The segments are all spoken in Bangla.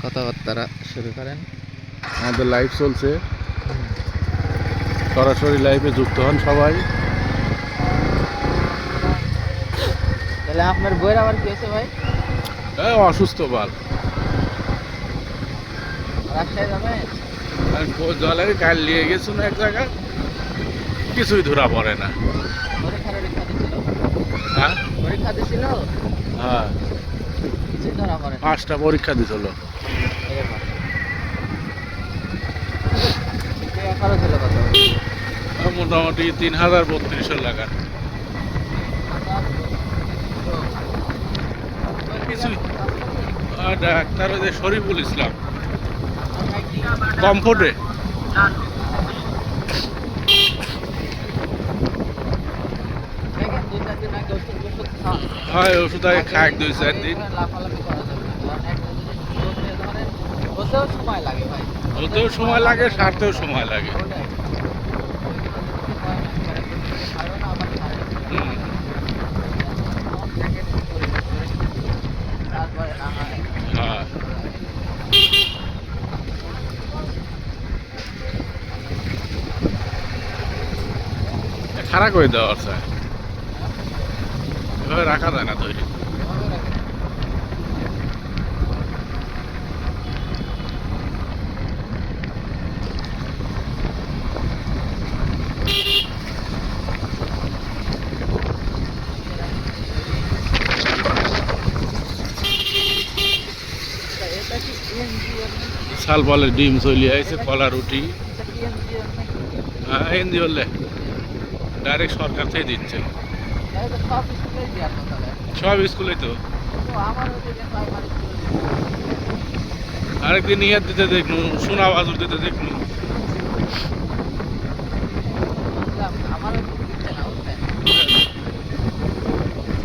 কথাবার্তা শুরু করেন। আমাদের লাইভ চলছে, সরাসরি লাইভে যুক্ত হন সবাই। তাহলে আপনার বইয়ের আবার কি হয়েছে ভাই? অসুস্থ বাল, রাজশাহী যাবেন? জলের কাল নিয়ে গেছো না এক জায়গায়, কিছুই ধরা পড়ে না। পরীক্ষা দিছিল? হ্যাঁ পরীক্ষা দিছিল? হ্যাঁ, কিছুই ধরা পড়ে না। 5টা পরীক্ষা দিছিল। খরচ হলো কত? মোটামুটি 3032 টাকা। কিছুই ডাক্তার ওই যে শরীফুল ইসলাম কমফোর্টে। হয় ওষুধ আগে খাক 2-4 দিন। ওতেও সময় লাগে, সারতেও সময় লাগে। হ্যাঁ, খারাপ করে দেওয়া আছে, এভাবে রাখা যায় না তৈরি। শাল বলে ডিম চলি আইছে, কলা রুটি। হ্যাঁ, হিন্দি বললে ডাইরেক্ট সরকার থেকে দিচ্ছে সব স্কুলে। তো আরেকদিন ইয়ার দিতে দেখলু, সোনা বাজুর দিতে দেখলু।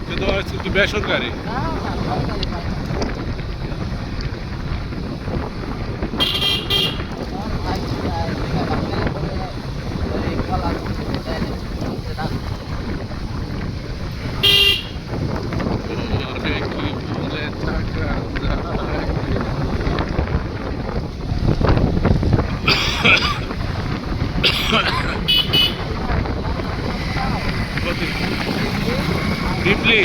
কিন্তু স্কুল কি বেসরকারি? ডিপলি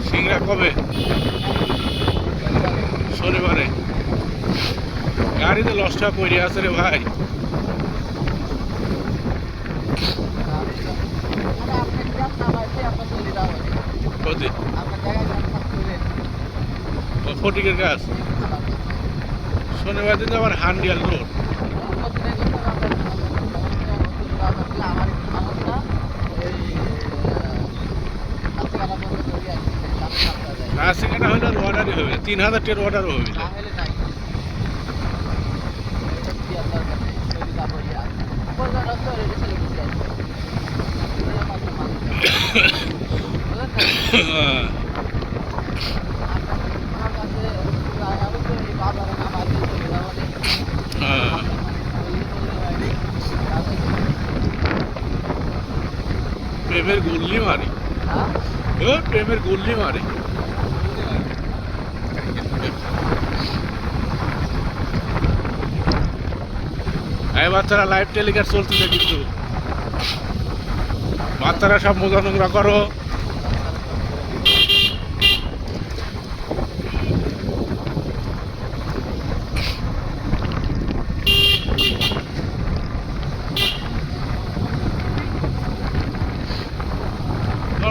সিংড়া কবে? শনিবারে। গাড়িতে লসটা পড়ে আছে রে ভাই। ফটিকের কাজ শনিবার দিন আবার হান্ডিয়াল রোড। রাশিকাটা হলে অর্ডারই হবে, 3000 অর্ডারও হবে। প্রেমের গুল্লি মারি, প্রেমের গুল্লি মারি। এই বাচ্চারা লাইভ টেলিকাস্ট চলতেছে, কিন্তু বাচ্চারা সব মোজা নোংরা করো।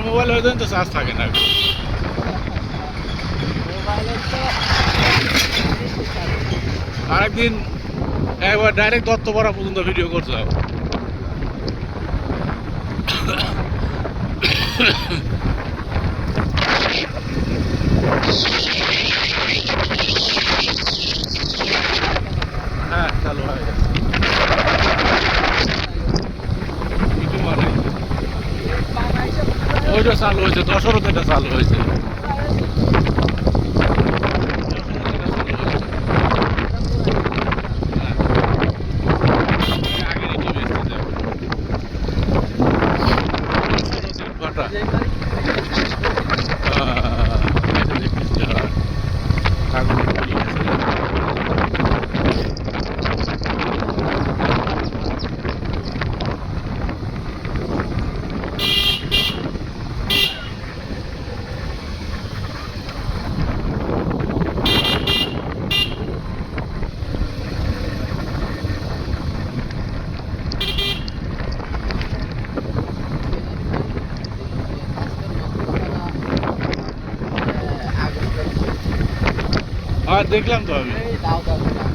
মোবাইল হয়ে তো চার্জ থাকে না। আরেকদিন একবার ডাইরেক্ট দত্তপাড়া পর্যন্ত ভিডিও করছো। হ্যাঁ, চালু হয়ে গেছে। ওইটা চালু হয়েছে, 10 এটা চালু হয়েছে। ঠাকুর হ্যাঁ দেখলাম তো আমি, এই দাও দাও দাও।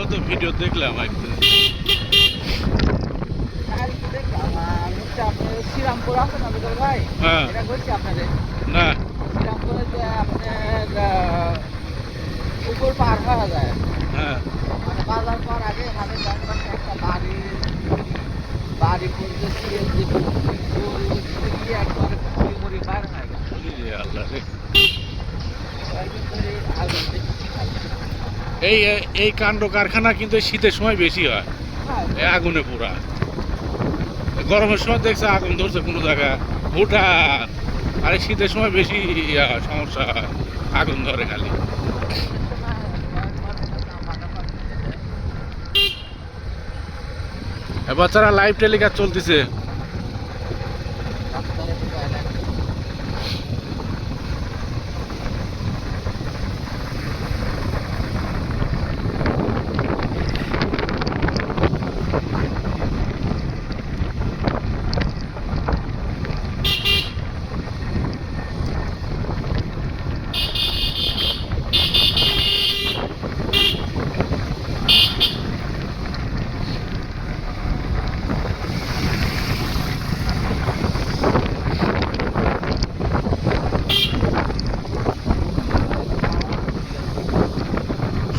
ও তো ভিডিও দেখলাম একদিন। আর কি দেখলাম, হচ্ছে আপনার শ্রীরামপুর আছে না বিকাল ভাই? হ্যাঁ। এটা করছি আপনাদের না শ্রীরামপুরে যে আপনার উপর পার হওয়া যায়, হ্যাঁ মানে বাজার পার আগে আমাদের ডান পাশে একটা বাড়ি, বাড়ি পড়তে সিএনজি গিয়ে একবার মুড়ি মুড়ি বাইর হয়ে গেছে। ইয়ে আল্লাহ রে। কয়েকদিন ধরে আগুন দেখছি খালি। এই এই কাণ্ড কারখানা কিন্তু এই শীতের সময় বেশি হয়, হ্যাঁ, এই আগুনে পোড়া। গরমের সময় দেখছে আগুন ধরছে কোনো জায়গা ওটা, আর এই শীতের সময় বেশি সমস্যা হয়, আগুন ধরে খালি। এ বাচ্চারা লাইভ টেলিকাস্ট চলতেছে। রাস্তায় ঢুকায় না।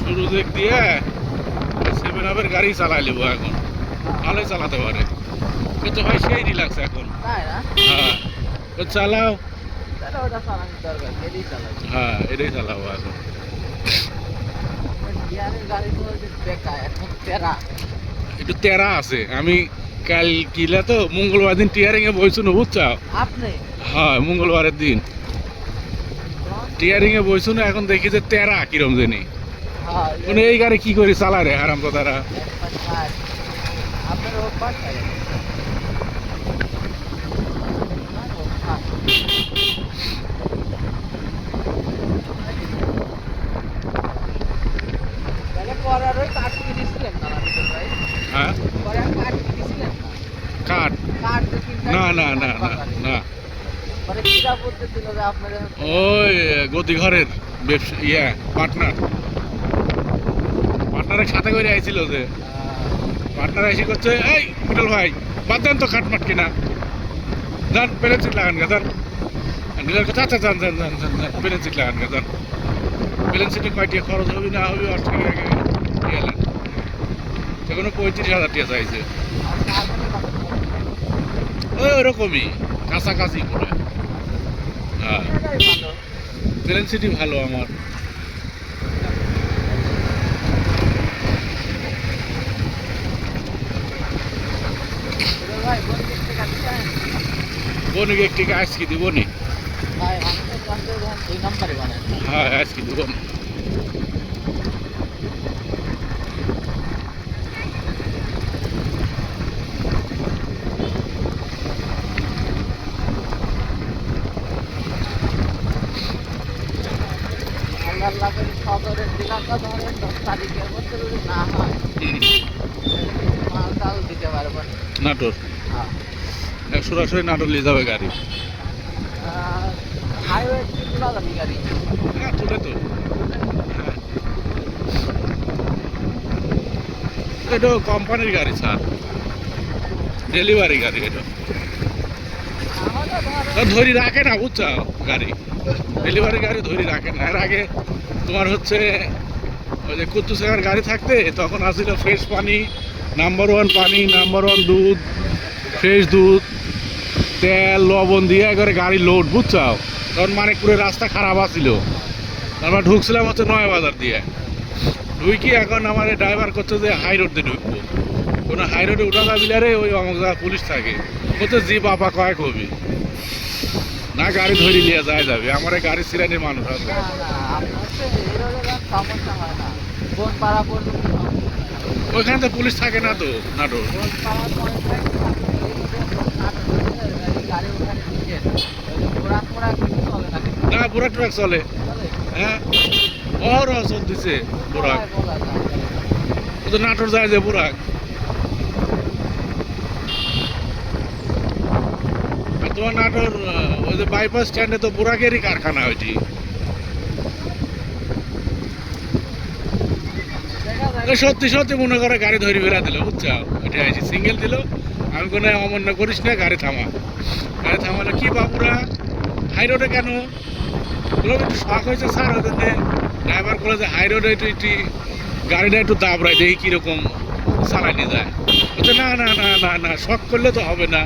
শুরু দিক দিয়ে 7-Up-এর গাড়ি চালাই লিব এখন, ভালোই চালাতে পারে। কিন্তু ভাই সেই রিল্যাক্স এখন। তাই না? হ্যাঁ তো চালাও, তাহলে ওটা চালানোর দরকার, এটাই চালাবো। হ্যাঁ এটাই চালাবো এখন। গিয়ারের গাড়িগুলো যে বেকার, এখন তেরা। একটু তেরা আছে। আমি কাল কিলা তো মঙ্গলবার দিন টিয়ারিং এ বইছুন বুঝছো? আপনি হ্যাঁ মঙ্গলবারের দিন টিয়ারিং এ বইছুন, এখন দেখি যে তেরা কিরম জানি। হ্যাঁ, মানে এই গাড়ি কি করে চালায় রে আরাম কথারা। আপনার অভ্যাস হয়ে গেছে। তাহলে পরার ওই কাঠ কিনেছিলেন না বিজন ভাই? হ্যাঁ পরার কাঠ কিনেছিলেন না? কাঠ? কাঠ যে কিনতে না না আসছিলেন না না বাজারে। না, পরে কিরা বলতেছিল যে আপনাদের হচ্ছে ওই গদিঘরের ব্যবসা পার্টনার, পার্টনারের সাথে করে আইছিল যে পার্টনার এসে করছে, এই হোটেল ভাই বাদ দেন তো কাঠমাট কিনা, যান প্যালেন সিট লাগান গা যান। ডিলার কথা আচ্ছা যান যান যান যান যান প্যালেন সিট লাগান গা যান। প্যালেন সিটে কয়টিয়া খরচ হবে না হবে অস্ট্রেলিয়া আগে গেলেন, সেখানে 35,000 টাকা চাইছে। ওই ওরকমই কাছাকাছি করে। হ্যাঁ এটাই ভালো। প্যালেন সিটি ভালো আমার। বিজন ভাই বন্ধু থেকে আসছেন? বনিকে একটি আজকে দিব নি। ভাই আমাদের কাছে 2 নম্বরে বানায়। হ্যাঁ আজকে দিব না। আল্লাহ লাগে সদরের জেলাটা ধরেন 10 তারিখের মধ্যে যদি না হয় মাল টাল দিতে পারবো না। নাটোর হ্যাঁ। সরাসরি নাটোর নিয়ে যাবে গাড়ি। হাইওয়ে থেকে তোলা যাবে গাড়ি। হ্যাঁ তুলে তো। হ্যাঁ এটা কোম্পানির গাড়ি স্যার, ডেলিভারি গাড়ি। এটা আমাদের ধরেন তা ধরি রাখে না বুঝছো গাড়ি, ডেলিভারি গাড়ি ধরি রাখে না। এর আগে তোমার হচ্ছে ওই যে কুদ্দুসের গাড়ি থাকতে তখন আসছিল ফ্রেশ পানি, নাম্বার 1 পানি, নাম্বার 1 দুধ, ফ্রেশ দুধ, তেল লবণ দিয়ে একবারে গাড়ি লোড বুঝছো। তখন মানিকপুরের রাস্তা খারাপ আছিল, তারপর ঢুকছিলাম হচ্ছে 9 বাজার দিয়ে ঢুকি। এখন আমার ড্রাইভার করছে যে হাই রোড দিয়ে ঢুকবো, কোনো হাই রোডে উঠা যাবি না রে, ওই অমুক জায়গায় পুলিশ থাকে। বলছে জি বাবা কয়েক হবি না, গাড়ি ধরে নিয়ে যায় যাবে। আমার এই গাড়ি সিরানির মানুষ আছে। না না আপনার হচ্ছে এই রোডে সমস্যা হয় না। কোন পাড়া পর্যন্ত সমস্যা হয় না। ওইখানে তো পুলিশ থাকে না তো নাটোর। কোন পাড়ার পয়েন্ট গাড়ি ওখানে ঢুকে ঘোরা ফোরা কিছু চলে না কিন্তু না বুড়া ট্রাক চলে। চলে। হ্যাঁ ওরা চলতেছে বুড়াক, বলা যায়। ও তো নাটোর যায় যে বুড়াক। আর তোমার নাটোর ওই যে বাইপাস স্ট্যান্ডে তো বুড়াকেরই কারখানা ওইটি। সত্যি সত্যি মনে করে গাড়ি ধরে বেড়া দিল, বুঝছো? ওইটা আইসি সিঙ্গেল দিল, আমি কোনো অমান্য করিস না, গাড়ি থামা। গাড়ি থামালো কি বাবুরা হাই রোডে কেন? বললাম একটু শখ হয়েছে স্যার, ওই জন্যে ড্রাইভার করে যে হাই রোডে একটু একটু গাড়িটা একটু দাবড়ায় দেখি কীরকম চালানি যায়। বলছে না না না না না, শখ করলে তো হবে না,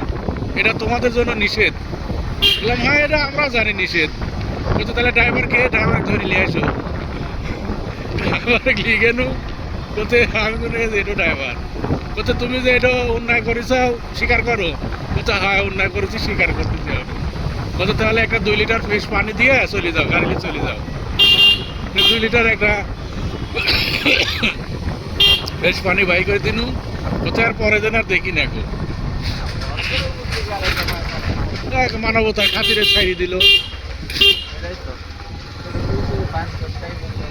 এটা তোমাদের জন্য নিষেধ। বললাম হ্যাঁ এটা আমরা জানি নিষেধ। বলছে তাহলে ড্রাইভারকে ধরে নিয়ে আসো। ড্রাইভার নিয়ে গেল, বলছে আমি মনে গেছি এটা ড্রাইভার। বলছে তুমি যে এটা অন্যায় করেছ স্বীকার করো। বলছে হ্যাঁ অন্যায় করেছি, স্বীকার করতেছি আমি। বলছে তাহলে একটা 2 লিটার ফ্রেশ পানি দিয়ে চলে যাও, গাড়ি নিয়ে চলে যাও। 2 লিটার একটা ফ্রেশ পানি বাই করে দিন। বলছে আর পরে যেন আর দেখি না এখন। মানবতার খাতিরে ছাড়িয়ে দিল। এটাই তো। শুধু 5 টাই বলতে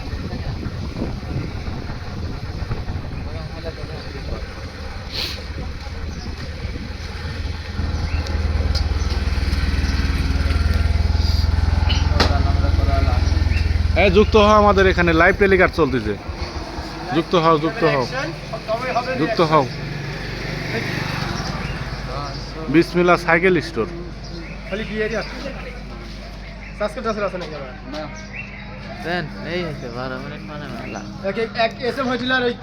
ওরকম হলে তো কি করবে? আমরা করা হলো। হ্যাঁ যুক্ত হও, আমাদের এখানে লাইভ টেলিকাস্ট চলতেছে। যুক্ত হও, যুক্ত হও, যুক্ত হও। বিসমিল্লাহ সাইকেল স্টোর। খালি বিয়েরই আছে সাবস্ক্রাইব আছে নাকি আমার না দেন এই হয়েছে 12 মিনিট মানে মেলা এক এসএম হয়েছিল আর ওই